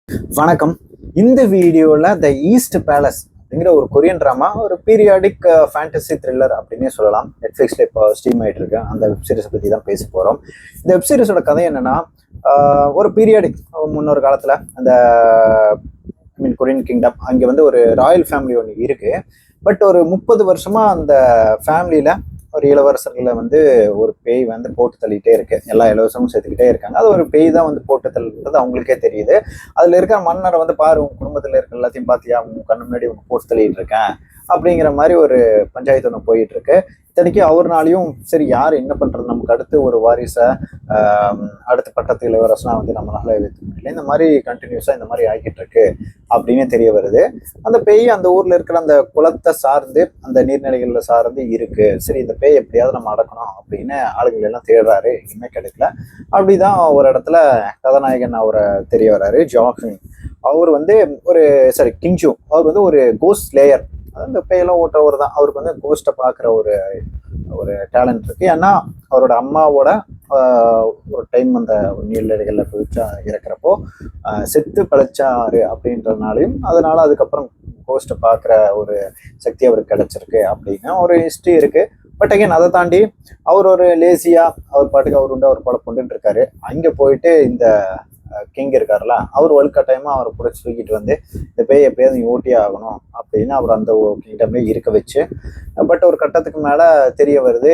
வணக்கம். இந்த வீடியோவில் த ஈஸ்ட் பேலஸ் அப்படிங்கிற ஒரு கொரியன் ட்ராமா, ஒரு பீரியாடிக் ஃபேண்டசி த்ரில்லர் அப்படின்னே சொல்லலாம். நெட்ஃப்ளிக்ஸில் இப்போ ஸ்ட்ரீம் ஆகிட்டு இருக்கு. அந்த வெப்சீரிஸை பற்றி தான் பேச போகிறோம். இந்த வெப்சீரிஸோட கதை என்னன்னா, ஒரு பீரியாடிக் முன்னொரு காலத்தில் அந்த கொரியன் கிங்டம் அங்கே வந்து ஒரு ராயல் ஃபேமிலி ஒன்று இருக்கு. பட் ஒரு 30 வருஷமா அந்த ஃபேமிலியில ஒரு இளவரசர்களை வந்து ஒரு பேய் வந்து போட்டு தள்ளிட்டே இருக்கு. எல்லா இலவசமும் சேர்த்துக்கிட்டே இருக்காங்க. அது ஒரு பேய் தான் வந்து போட்டு தள்ளுறது அவங்களுக்கே தெரியுது. அதுல இருக்கிற மன்னரை வந்து பாரு, உங்க குடும்பத்துல இருக்க எல்லாத்தையும் பாத்தியா, உங்க கண்ணு முன்னாடி உங்க போட்டு தள்ளிட்டு இருக்கேன் அப்படிங்கிற மாதிரி ஒரு பஞ்சாயத்து ஒன்று போயிட்டு இருக்கு. இத்தனைக்கு அவர்னாலையும் சரி யார் என்ன பண்றது, நமக்கு அடுத்து ஒரு வாரிசை அடுத்த பட்டத்து இளவரசனா வந்து நம்மளால வைக்க முடியல, இந்த மாதிரி கண்டினியூஸா இந்த மாதிரி ஆகிட்டு இருக்கு அப்படின்னு தெரிய வருது. அந்த பேய் அந்த ஊர்ல இருக்கிற அந்த குளத்தை சார்ந்து, அந்த நீர்நிலைகள்ல சார்ந்து இருக்கு. சரி, இந்த பேய் எப்படியாவது நம்ம அடக்கணும் அப்படின்னு ஆளுகள் எல்லாம் தேடுறாரு. எதுவுமே கிடைக்கல. அப்படிதான் ஒரு இடத்துல கதாநாயகன் அவரை தெரிய வர்றாரு, ஜாஃபின். அவர் வந்து ஒரு கிங்ஜூ. அவர் வந்து ஒரு கோஸ்ட் லேயர். அந்த பேயெல்லாம் ஓட்டுறவர் தான். அவருக்கு வந்து கோஸ்ட்டை பார்க்குற ஒரு ஒரு டேலண்ட் இருக்கு. ஏன்னா அவரோட அம்மாவோட ஒரு டைம் அந்த நீர்நிலைகளில் போயிச்சா இறக்குறப்போ செத்து பழச்சாரு அப்படின்றதுனாலையும், அதனால அதுக்கப்புறம் கோஸ்ட்டை பார்க்குற ஒரு சக்தி அவருக்கு கிடைச்சிருக்கு அப்படின்னு ஒரு ஹிஸ்ட்ரி இருக்கு. பட் அகைன் அதை தாண்டி அவர் ஒரு லேசியா அவர் பாட்டுக்கு அவர் உண்டு அவர் பழப்புண்டுன்னு இருக்காரு. அங்கே போயிட்டு இந்த கிங் இருக்காருல்ல, அவர் வலுக்கட்டாயமா அவரை பிடிச்சி தூக்கிட்டு வந்து இந்த பேய் எப்படியாவது நீ ஓட்டியே ஆகணும் அப்படின்னு அவர் அந்த கிங்டமே இருக்க வச்சு, பட் ஒரு கட்டத்துக்கு மேல தெரிய வருது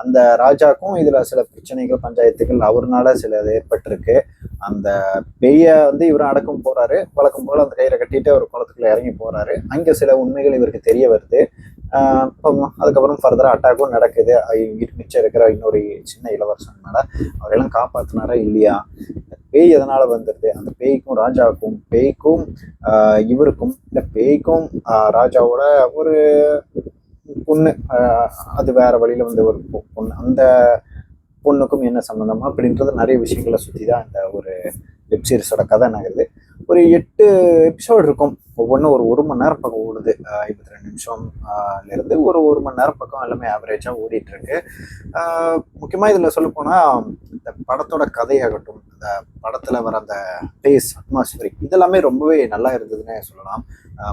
அந்த ராஜாக்கும் இதுல சில பிரச்சனைகள் பஞ்சாயத்துகள் அவர்னால சில ஏற்பட்டிருக்கு. அந்த பேய வந்து இவரும் அடக்கம் போறாரு. வழக்கம் போல அந்த கயிறை கட்டிட்டு அவர் குளத்துக்குள்ள இறங்கி போறாரு. அங்க சில உண்மைகள் இவருக்கு தெரிய வருது. அதுக்கப்புறம் ஃபர்தரா அட்டாக்கும் நடக்குது. மிச்சம் இருக்கிற இன்னொரு சின்ன இளவரசன் மேல அவரெல்லாம் காப்பாத்தினாரா இல்லையா, பேய் எதனால வந்துருது, அந்த பேய்க்கும் ராஜாவுக்கும் பேய்க்கும் இவருக்கும் இந்த பேய்க்கும் ராஜாவோட ஒரு பொண்ணு, அது வேற வழியில வந்து ஒரு பொண்ணு, அந்த பொண்ணுக்கும் என்ன சம்மந்தம் அப்படின்றது நிறைய விஷயங்களை சுற்றி தான் இந்த ஒரு வெப்சீரிஸோட கதை நகருது. ஒரு 8 எபிசோடு இருக்கும். ஒவ்வொன்றும் ஒரு மணி நேரம் பக்கம் ஓடுது. 22 நிமிஷம்லேருந்து ஒரு மணி நேரம் பக்கம் எல்லாமே ஆவரேஜாக ஓடிட்டு இருக்கு. முக்கியமாக இதில் சொல்ல போனால் இந்த படத்தோட கதையாகட்டும், இந்த படத்தில் வர அந்த பிளேஸ் அட்மாஸ்பியரிக் இதெல்லாமே ரொம்பவே நல்லா இருந்ததுன்னு சொல்லலாம்.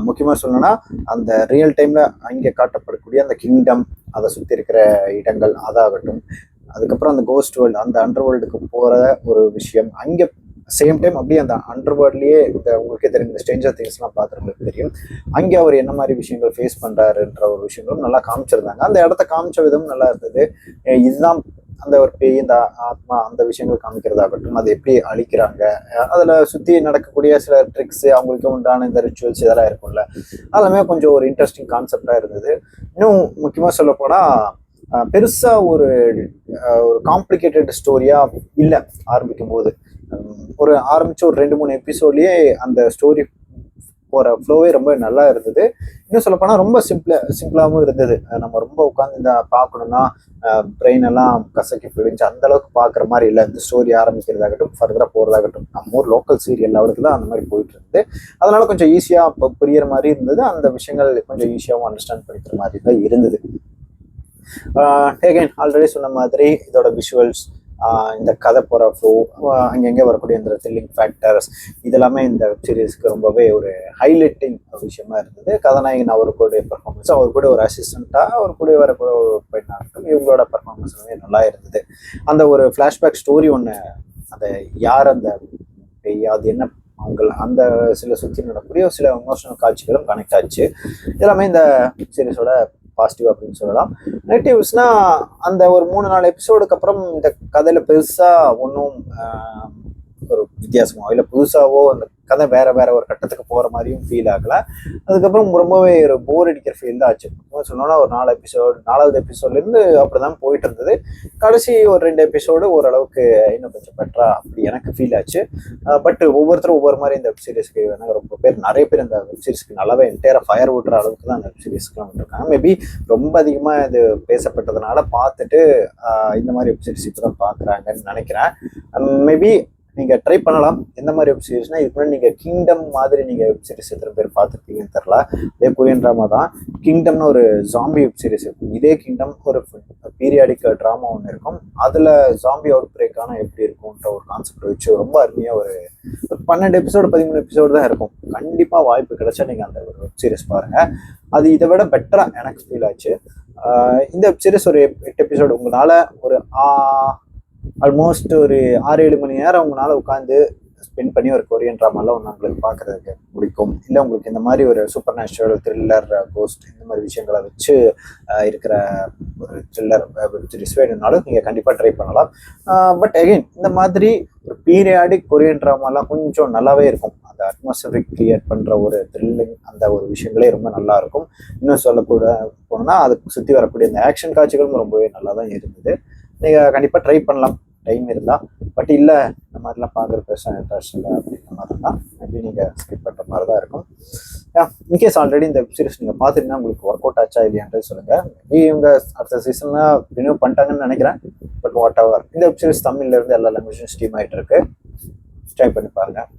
முக்கியமாக சொல்லணும்னா அந்த ரியல் டைமில் அங்கே காட்டப்படக்கூடிய அந்த கிங்டம், அதை சுற்றி இருக்கிற இடங்கள் அதாகட்டும், அதுக்கப்புறம் அந்த கோஸ்ட் வேர்ல்டு, அந்த அண்டர் வேர்ல்டுக்கு போகிற ஒரு விஷயம், அங்கே சேம் டைம் அப்படியே அந்த அண்டர் வேர்ல்ட்லேயே இந்த உங்களுக்கே தெரியும், இந்த ஸ்ட்ரேஞ்சர் திங்ஸ்லாம் பார்த்துருங்களுக்கு தெரியும், அங்கே அவர் என்ன மாதிரி விஷயங்கள் ஃபேஸ் பண்ணுறாருன்ற ஒரு விஷயங்களும் நல்லா காமிச்சிருந்தாங்க. அந்த இடத்த காமிச்ச விதமும் நல்லா இருந்தது. இதுதான் அந்த ஒரு பேய், இந்த ஆத்மா, அந்த விஷயங்கள் காமிக்கிறதாகட்டும், அதை எப்படி அழிக்கிறாங்க, அதில் சுற்றி நடக்கக்கூடிய சில ட்ரிக்ஸு, அவங்களுக்கு உண்டான இந்த ரிச்சுவல்ஸ் இதெல்லாம் இருக்கும்ல, அதெல்லாமே கொஞ்சம் ஒரு இன்ட்ரெஸ்டிங் கான்செப்டாக இருந்தது. இன்னும் முக்கியமாக சொல்ல போனால் பெருசாக ஒரு காம்ப்ளிகேட்டட் ஸ்டோரியாக இல்லை. ஆரம்பிக்கும் போது ஒரு ஆரம்பிச்ச ஒரு 2-3 எபிசோட்லயே அந்த ஸ்டோரி போகிற ஃப்ளோவே ரொம்ப நல்லா இருந்தது. இன்னும் சொல்லப்போனால் ரொம்ப சிம்பிளாகவும் இருந்தது. நம்ம ரொம்ப உட்காந்து இந்த பார்க்கணுன்னா பிரெயின் எல்லாம் கசக்கி பிடிச்சு அந்த அளவுக்கு பார்க்குற மாதிரி இல்லை. இந்த ஸ்டோரி ஆரம்பிக்கிறதாகட்டும், ஃபர்தராக போகிறதாகட்டும், நம்ம ஊர் லோக்கல் சீரியல் லெவலுக்கு தான் அந்த மாதிரி போயிட்டு இருந்தது. அதனால கொஞ்சம் ஈஸியாக புரியிற மாதிரி இருந்தது. அந்த விஷயங்கள் கொஞ்சம் ஈஸியாகவும் அண்டர்ஸ்டாண்ட் பண்ணிக்கிற மாதிரி தான் இருந்தது. அகைன் ஆல்ரெடி சொன்ன மாதிரி இதோட விஷுவல்ஸ், இந்த கதை போகிற ஃப்ளோ, அங்கங்கே வரக்கூடிய இந்த த்ரில்லிங் ஃபேக்டர்ஸ், இதெல்லாமே இந்த வெப் சீரிஸ்க்கு ரொம்பவே ஒரு ஹைலைட்டிங் விஷயமா இருந்தது. கதாநாயகன் அவருடைய பெர்ஃபார்மன்ஸ், அவர் கூட ஒரு அசிஸ்டண்ட்டாக அவர் கூட வர ஒரு பெண்ணாகட்டும், இவங்களோட பெர்ஃபார்மன்ஸ் நல்லா இருந்தது. அந்த ஒரு ஃப்ளாஷ்பேக் ஸ்டோரி ஒன்று, அந்த யார் அந்த அது என்ன அவங்க அந்த சில சுற்றி நடக்கக்கூடிய சில எமோஷனல் காட்சிகளும் கனெக்ட் ஆச்சு. எல்லாமே இந்த சீரிஸோட பாசிட்டிவ் அப்படின்னு சொல்லலாம். நெகட்டிவ்ஸ்னா அந்த ஒரு 3-4 எபிசோடுக்கு அப்புறம் இந்த கதையில பெருசா ஒன்றும் ஒரு வித்தியாசமோ இல்லை புதுசாவோ அந்த கதை வேற ஒரு கட்டத்துக்கு போற மாதிரியும் ஃபீல் ஆகல. அதுக்கப்புறம் ரொம்பவே ஒரு போர் அடிக்கிற ஃபீல் தான் ஆச்சு. சொன்னோன்னா ஒரு 4வது எபிசோட்லேருந்து அப்படிதான் போயிட்டு இருந்தது. கடைசி ஒரு 2 எபிசோடு ஓரளவுக்கு இன்னும் கொஞ்சம் பெட்டரா அப்படி எனக்கு ஃபீல் ஆச்சு. பட் ஒவ்வொருத்தரும் ஒவ்வொரு மாதிரி இந்த வெப் சீரிஸ்க்கு நிறைய பேர் இந்த வெப் சீரிஸ்க்கு நல்லாவே என்டையராக ஃபயர் விடுற அளவுக்கு தான் அந்த வெப் சீரிஸ்க்குலாம் வந்துருக்காங்க. மேபி ரொம்ப அதிகமாக இது பேசப்பட்டதுனால பார்த்துட்டு இந்த மாதிரி வெப் சீரிஸ் இப்போ தான் பார்க்குறாங்கன்னு நினைக்கிறேன். மேபி நீங்கள் ட்ரை பண்ணலாம். எந்த மாதிரி வெப் சீரிஸ்னா, இதுக்கு முன்னாடி நீங்கள் கிங்டம் மாதிரி நீங்கள் வெப் சீரிஸ் எத்தனை பேர் பார்த்துருப்பீங்கன்னு தெரில. அதே கொரியன் ட்ராமா தான். கிங்டம்னு ஒரு ஜாம்பி வெப் சீரிஸ் இருக்கும். இதே கிங்டம் ஒரு பீரியாடிக் ட்ராமா ஒன்று இருக்கும். அதில் ஜாம்பி அவுட் பிரேக்கான எப்படி இருக்கும்ன்ற ஒரு கான்செப்ட் வச்சு ரொம்ப அருமையாக ஒரு 12 எபிசோடு 13 எபிசோடு தான் இருக்கும். கண்டிப்பாக வாய்ப்பு கிடைச்சா நீங்கள் அந்த ஒரு வெப் சீரிஸ் பாருங்கள். அது இதை விட பெட்டராக எனக்கு ஃபீல் ஆச்சு. இந்த வெப் சீரிஸ் ஒரு 8 எபிசோடு உங்களால் ஒரு ஆல்மோஸ்ட் ஒரு 6-7 மணி நேரம் உங்களால் உட்காந்து ஸ்பெண்ட் பண்ணி ஒரு கொரியன் ட்ராமாலாம் ஒன்று உங்களுக்கு பார்க்குறதுக்கு பிடிக்கும். இல்லை உங்களுக்கு இந்த மாதிரி ஒரு சூப்பர் நேச்சுரல் த்ரில்லர் கோஸ்ட் இந்த மாதிரி விஷயங்களை வச்சு இருக்கிற ஒரு த்ரில்லர் வெப் சீரிஸ் வேணும்னாலும் நீங்கள் கண்டிப்பாக ட்ரை பண்ணலாம். பட் அகெயின் இந்த மாதிரி ஒரு பீரியாடிக் கொரியன் ட்ராமாலாம் கொஞ்சம் நல்லாவே இருக்கும். அந்த அட்மாஸ்பியரிக் கிரியேட் பண்ணுற ஒரு த்ரில்லிங் அந்த ஒரு விஷயங்களே ரொம்ப நல்லா இருக்கும். இன்னும் சொல்லக்கூட போனோம்னா அதுக்கு சுற்றி வரக்கூடிய அந்த ஆக்ஷன் காட்சிகளும் ரொம்பவே நல்லா தான் இருந்தது. நீங்கள் கண்டிப்பாக ட்ரை பண்ணலாம் டைம் இருந்தால். பட் இல்லை இந்த மாதிரிலாம் பார்க்குற பேச இன்ட்ரெஸ்ட் இல்லை அப்படின்ற மாதிரி இருந்தால் மேபி நீங்கள் ஸ்கிப் பண்ணுற மாதிரி தான் இருக்கும். இன்கேஸ் ஆல்ரெடி இந்த வெப் சீரிஸ் நீங்கள் பார்த்துட்டீங்கன்னா உங்களுக்கு ஒர்க் அவுட் ஆச்சா இல்லையான்றது சொல்லுங்கள். மேபி இவங்க அடுத்த சீசன்லாம் ரினியூ பண்ணிட்டாங்கன்னு நினைக்கிறேன். பட் வாட் எவர், இந்த வெப் சீரிஸ் தமிழ்லேருந்து எல்லா லாங்குவேஜும் ஸ்ட்ரீம் ஆகிட்டு இருக்கு. ட்ரை பண்ணி பாருங்கள்.